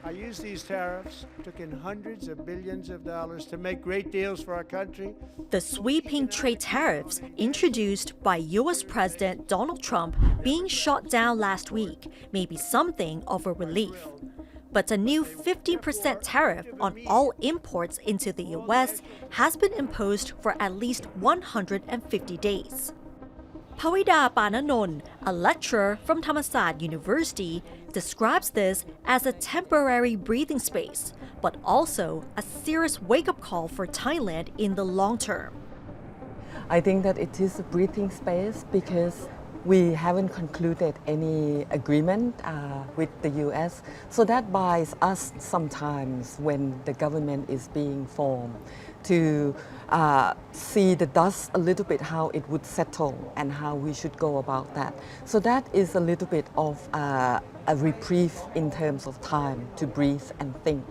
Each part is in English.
I use these tariffs, took in hundreds of billions of dollars to make great deals for our country. The sweeping trade tariffs introduced by US President Donald Trump being shot down last week may be something of a relief. But a new 15% tariff on all imports into the US has been imposed for at least 150 days. Pawida Pananon, a lecturer from Thammasat University, describes this as a temporary breathing space, but also a serious wake-up call for Thailand in the long term. I think that it is a breathing space because we haven't concluded any agreement with the US. So that buys us sometimes when the government is being formed to see the dust a little bit, how it would settle and how we should go about that. So that is a little bit of a reprieve in terms of time to breathe and think.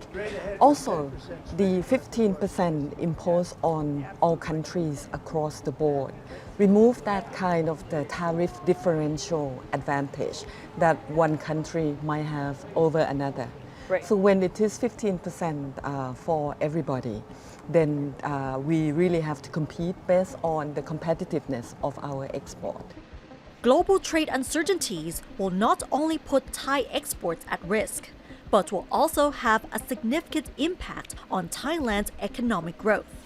Also, the 15% imposed on all countries across the board remove that kind of the tariff differential advantage that one country might have over another. Right. So when it is 15% for everybody, then we really have to compete based on the competitiveness of our export. Global trade uncertainties will not only put Thai exports at risk, but will also have a significant impact on Thailand's economic growth.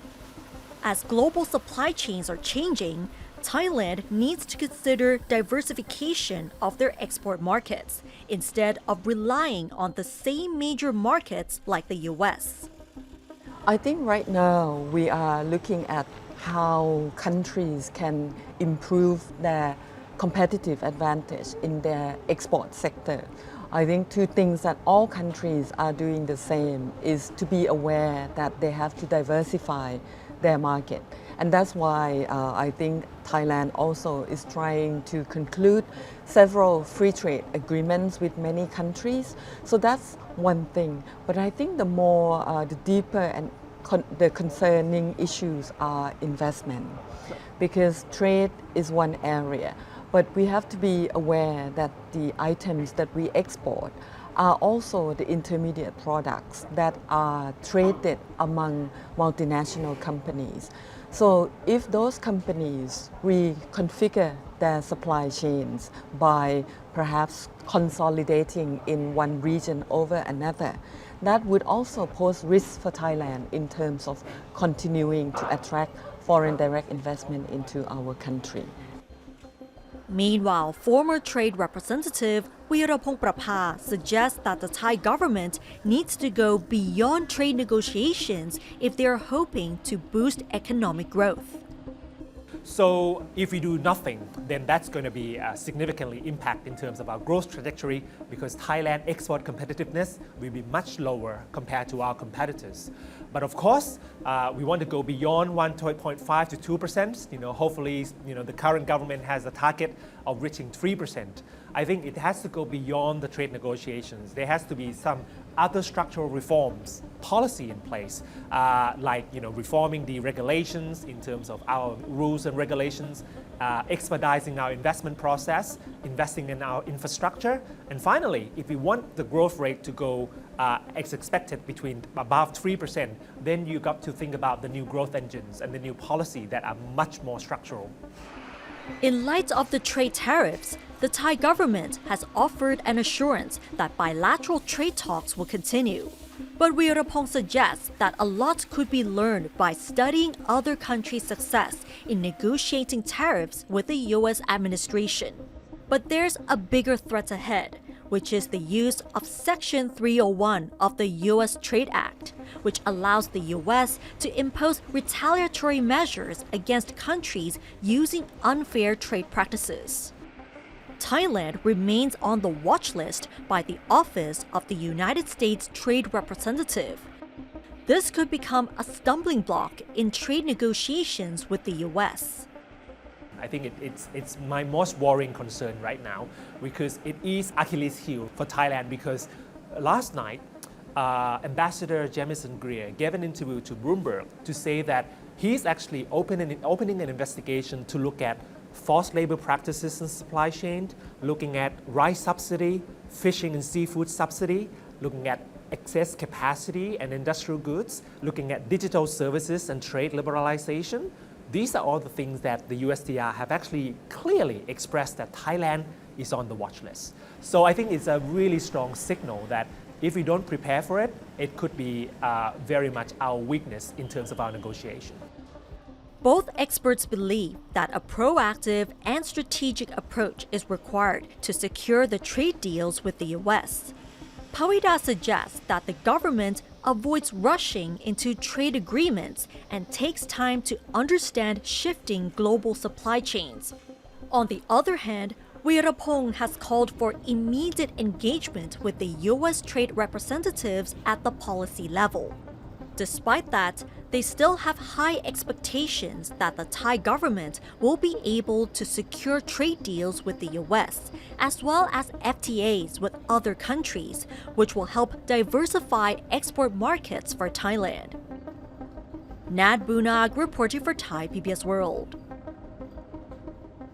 As global supply chains are changing, Thailand needs to consider diversification of their export markets instead of relying on the same major markets like the US. I think right now we are looking at how countries can improve their competitive advantage in their export sector. I think two things that all countries are doing the same is to be aware that they have to diversify their market. And that's why I think Thailand also is trying to conclude several free trade agreements with many countries. So that's one thing. But I think the more, the deeper and the concerning issues are investment. Because trade is one area. But we have to be aware that the items that we export are also the intermediate products that are traded among multinational companies. So if those companies reconfigure their supply chains by perhaps consolidating in one region over another, that would also pose risks for Thailand in terms of continuing to attract foreign direct investment into our country. Meanwhile, former Trade Representative Weerapong Prapha suggests that the Thai government needs to go beyond trade negotiations if they are hoping to boost economic growth. So if we do nothing, then that's going to be significantly impact in terms of our growth trajectory because Thailand export competitiveness will be much lower compared to our competitors. But of course, we want to go beyond 1.5 to 2%. Hopefully, the current government has a target of reaching 3%. I think it has to go beyond the trade negotiations. There has to be some other structural reforms, policy in place, like reforming the regulations in terms of our rules and regulations, expediting our investment process, investing in our infrastructure, and finally, if we want the growth rate to go as expected between above 3%, then you got to think about the new growth engines and the new policy that are much more structural. In light of the trade tariffs, the Thai government has offered an assurance that bilateral trade talks will continue. But Weerapong suggests that a lot could be learned by studying other countries' success in negotiating tariffs with the US administration. But there's a bigger threat ahead, which is the use of Section 301 of the US Trade Act, which allows the US to impose retaliatory measures against countries using unfair trade practices. Thailand remains on the watch list by the Office of the United States Trade Representative. This could become a stumbling block in trade negotiations with the US. I think it's my most worrying concern right now because it is Achilles' heel for Thailand because last night, Ambassador Jamieson Greer gave an interview to Bloomberg to say that he's actually opening an investigation to look at forced labor practices in supply chain, looking at rice subsidy, fishing and seafood subsidy, looking at excess capacity and industrial goods, looking at digital services and trade liberalization. These are all the things that the USTR have actually clearly expressed that Thailand is on the watch list. So I think it's a really strong signal that if we don't prepare for it, it could be very much our weakness in terms of our negotiation. Both experts believe that a proactive and strategic approach is required to secure the trade deals with the US. Pawida suggests that the government avoids rushing into trade agreements and takes time to understand shifting global supply chains. On the other hand, Weerapong has called for immediate engagement with the US trade representatives at the policy level. Despite that, they still have high expectations that the Thai government will be able to secure trade deals with the US, as well as FTAs with other countries, which will help diversify export markets for Thailand. Nad Bunag reporting for Thai PBS World.